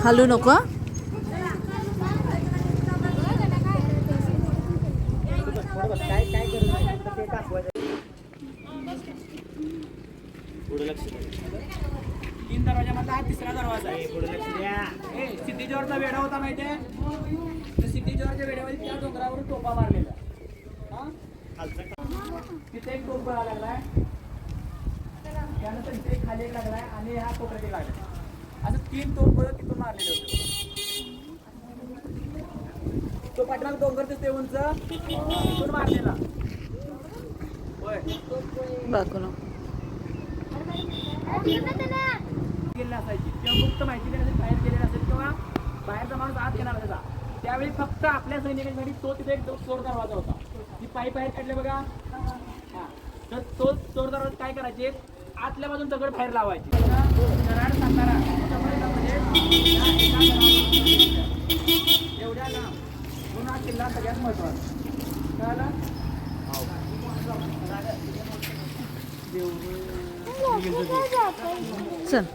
हलू नको. तीन दरवाजामधला हा तिसरा दरवाजा आहे. पुढे लक्ष द्या. सिद्धेश्वरचा वेढा होता माहितीये. तर सिद्धेश्वरच्या वेढ्यामध्ये त्या डोंगरावरून टोपा मारलेला. तिथे एक टोप गळा लागलाय, त्यानंतर इथे खाली एक लागलाय आणि हा कोपऱ्यात एक लागलाय. असं 3 टोप तिथून मारलेले होते. तो पाठीमाग डोंगर दिसते उंच, तिथून मारलेला. होय बाकून गेलेला असायची किंवा गुप्त माहिती देण्यासाठी बाहेर गेलेला असेल किंवा बाहेरचा माणूस आत घेणार त्याचा, त्यावेळी फक्त आपल्या सैनिकांसाठी तो तिथे एक चोर दरवाजा होता. ती पायी बाहेर काढले बघा. हा, तर तो चोर दरवाजा काय करायचे, आतल्या बाजून दगड बाहेर लावायचे. कराड सातारा एवढ्या लांब म्हणून हा किल्ला सगळ्यात महत्वाचा. कळालं? चल.